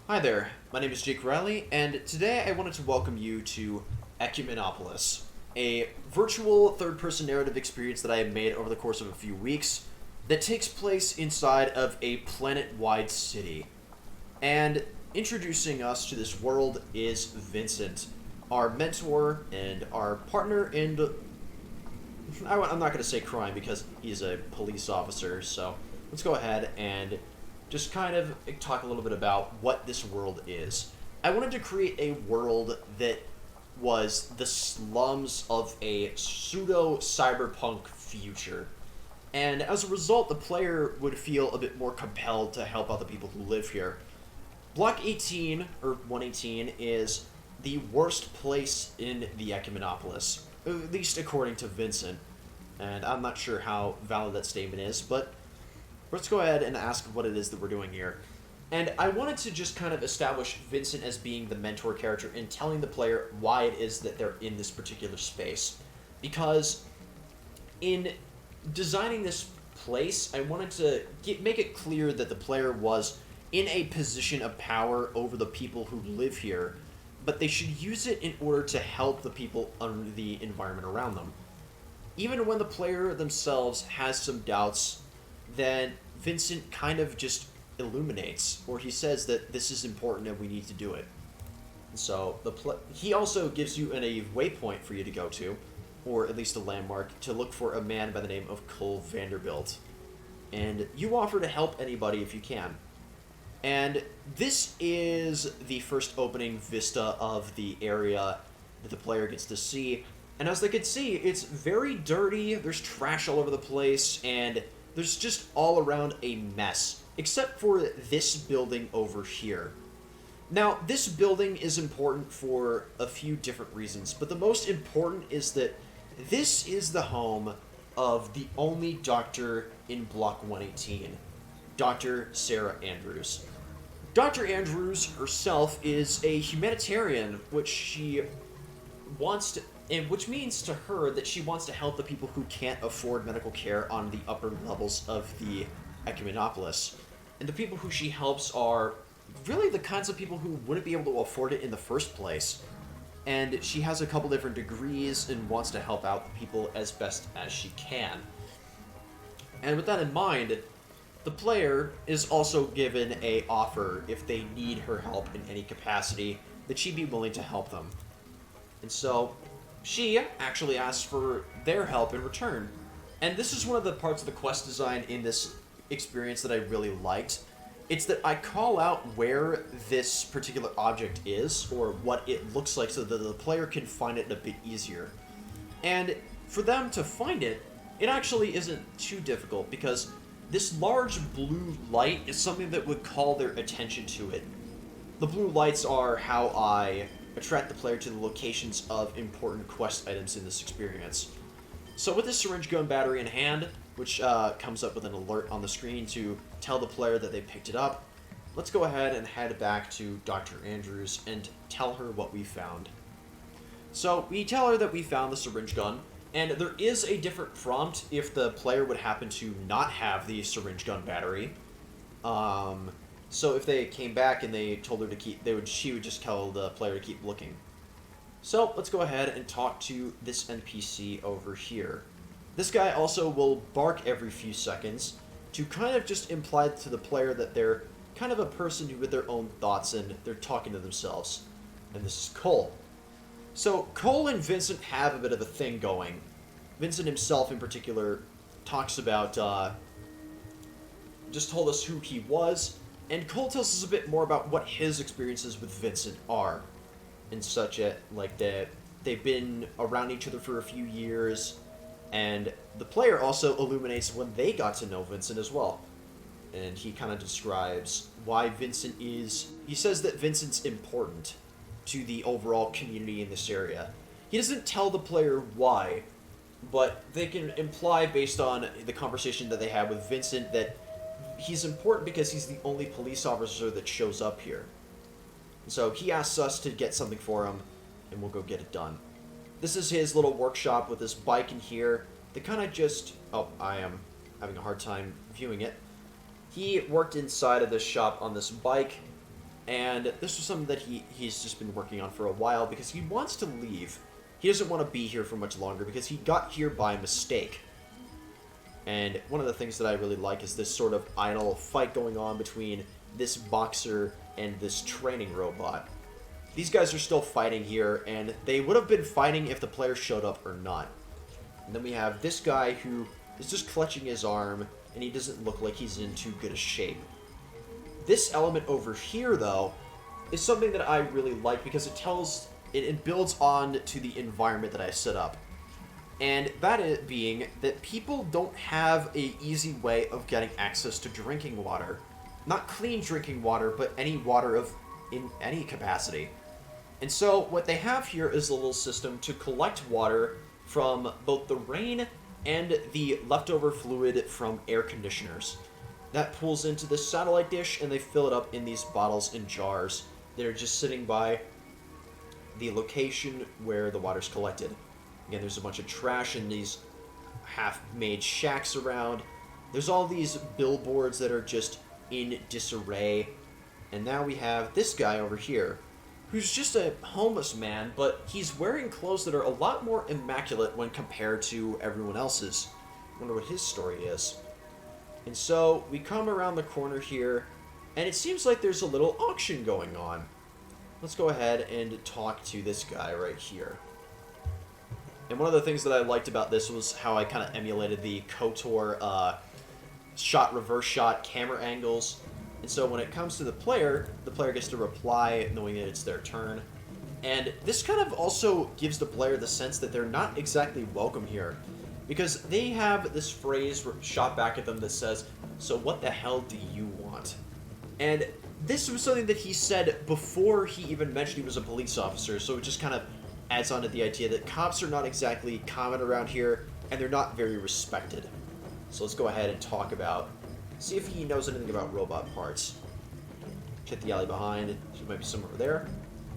Hi there, my name is Jake Riley, and today I wanted to welcome you to Ecuminopolis, a virtual third-person narrative experience that I have made over the course of a few weeks that takes place inside of a planet-wide city. And introducing us to this world is Vincent, our mentor and our partner in I'm not going to say crime because he's a police officer, so let's go ahead and just kind of talk a little bit about what this world is. I wanted to create a world that was the slums of a pseudo cyberpunk future. And as a result, the player would feel a bit more compelled to help out the people who live here. Block 18, or 118, is the worst place in the Ecuminopolis, at least according to Vincent. And I'm not sure how valid that statement is, but let's go ahead and ask what it is that we're doing here. And I wanted to just kind of establish Vincent as being the mentor character and telling the player why it is that they're in this particular space. Because in designing this place, I wanted to make it clear that the player was in a position of power over the people who live here, but they should use it in order to help the people under the environment around them. Even when the player themselves has some doubts, then Vincent kind of just illuminates, or he says that this is important and we need to do it. And so he also gives you a waypoint for you to go to, or at least a landmark, to look for a man by the name of Cole Vanderbilt. And you offer to help anybody if you can. And this is the first opening vista of the area that the player gets to see. And as they can see, it's very dirty, there's trash all over the place, and there's just all around a mess, except for this building over here. Now, this building is important for a few different reasons, but the most important is that this is the home of the only doctor in Block 118, Dr. Sarah Andrews. Dr. Andrews herself is a humanitarian, which means to her that she wants to help the people who can't afford medical care on the upper levels of the Ecuminopolis. And the people who she helps are really the kinds of people who wouldn't be able to afford it in the first place. And she has a couple different degrees and wants to help out the people as best as she can. And with that in mind, the player is also given an offer if they need her help in any capacity, that she'd be willing to help them. And so she actually asks for their help in return. And this is one of the parts of the quest design in this experience that I really liked. It's that I call out where this particular object is, or what it looks like, so that the player can find it a bit easier. And for them to find it, it actually isn't too difficult, because this large blue light is something that would call their attention to it. The blue lights are how I attract the player to the locations of important quest items in this experience. So with this syringe gun battery in hand, which comes up with an alert on the screen to tell the player that they picked it up, let's go ahead and head back to Dr. Andrews and tell her what we found. So we tell her that we found the syringe gun, and there is a different prompt if the player would happen to not have the syringe gun battery. So if they came back and they told her to keep, she would just tell the player to keep looking. So let's go ahead and talk to this NPC over here. This guy also will bark every few seconds to kind of just imply to the player that they're kind of a person with their own thoughts and they're talking to themselves. And this is Cole. So Cole and Vincent have a bit of a thing going. Vincent himself in particular talks about, just told us who he was, and Cole tells us a bit more about what his experiences with Vincent are. And such like that they've been around each other for a few years, and the player also illuminates when they got to know Vincent as well. And he kind of describes why Vincent is... He says that Vincent's important to the overall community in this area. He doesn't tell the player why, but they can imply based on the conversation that they had with Vincent that he's important because he's the only police officer that shows up here. And so he asks us to get something for him, and we'll go get it done. This is his little workshop with this bike in here. They kind of just... Oh, I am having a hard time viewing it. He worked inside of this shop on this bike, And this was something that he's just been working on for a while because he wants to leave. He doesn't want to be here for much longer because he got here by mistake. And one of the things that I really like is this sort of idle fight going on between this boxer and this training robot. These guys are still fighting here, and they would have been fighting if the player showed up or not. And then we have this guy who is just clutching his arm, and he doesn't look like he's in too good a shape. This element over here, though, is something that I really like because it builds on to the environment that I set up. And that it being that people don't have an easy way of getting access to drinking water. Not clean drinking water, but any water in any capacity. And so what they have here is a little system to collect water from both the rain and the leftover fluid from air conditioners. That pulls into this satellite dish, and they fill it up in these bottles and jars that are just sitting by the location where the water's collected. Again, there's a bunch of trash in these half-made shacks around. There's all these billboards that are just in disarray. And now we have this guy over here, who's just a homeless man, but he's wearing clothes that are a lot more immaculate when compared to everyone else's. I wonder what his story is. And so we come around the corner here, and it seems like there's a little auction going on. Let's go ahead and talk to this guy right here. And one of the things that I liked about this was how I kind of emulated the KOTOR reverse shot camera angles. And so when it comes to the player gets to reply knowing that it's their turn. And this kind of also gives the player the sense that they're not exactly welcome here. Because they have this phrase shot back at them that says, "So what the hell do you want?" And this was something that he said before he even mentioned he was a police officer, so it just kind of adds on to the idea that cops are not exactly common around here, and they're not very respected. So let's go ahead and see if he knows anything about robot parts. Check the alley behind, there might be some over there.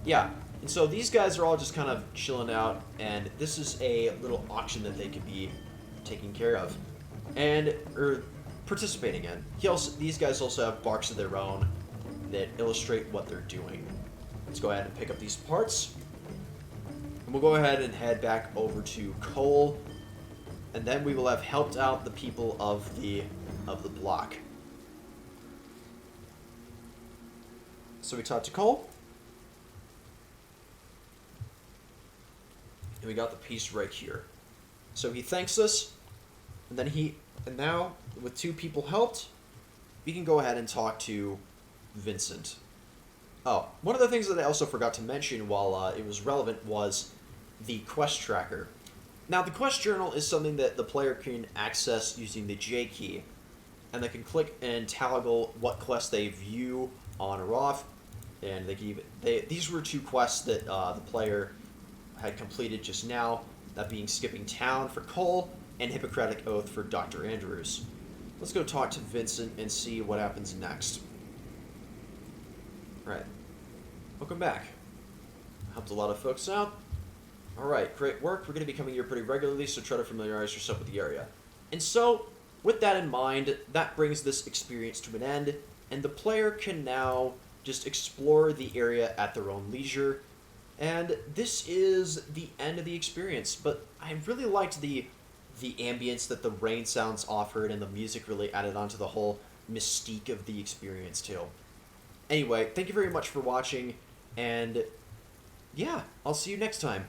Yeah, and so these guys are all just kind of chilling out, and this is a little auction that they could be taking care of, or participating in. These guys also have barks of their own that illustrate what they're doing. Let's go ahead and pick up these parts. And we'll go ahead and head back over to Cole, and then we will have helped out the people of the block. So we talked to Cole, and we got the piece right here. So he thanks us, and now with 2 people helped, we can go ahead and talk to Vincent. Oh, one of the things that I also forgot to mention while it was relevant was the quest tracker. Now, the quest journal is something that the player can access using the J key, and they can click and toggle what quests they view on or off, and these were 2 quests that the player had completed just now, that being Skipping Town for Cole and Hippocratic Oath for Dr. Andrews. Let's go talk to Vincent and see what happens next. Alright, welcome back. Helped a lot of folks out. Alright, great work. We're going to be coming here pretty regularly, so try to familiarize yourself with the area. And so, with that in mind, that brings this experience to an end, and the player can now just explore the area at their own leisure. And this is the end of the experience, but I really liked the ambience that the rain sounds offered, and the music really added on to the whole mystique of the experience too. Anyway, thank you very much for watching, and yeah, I'll see you next time.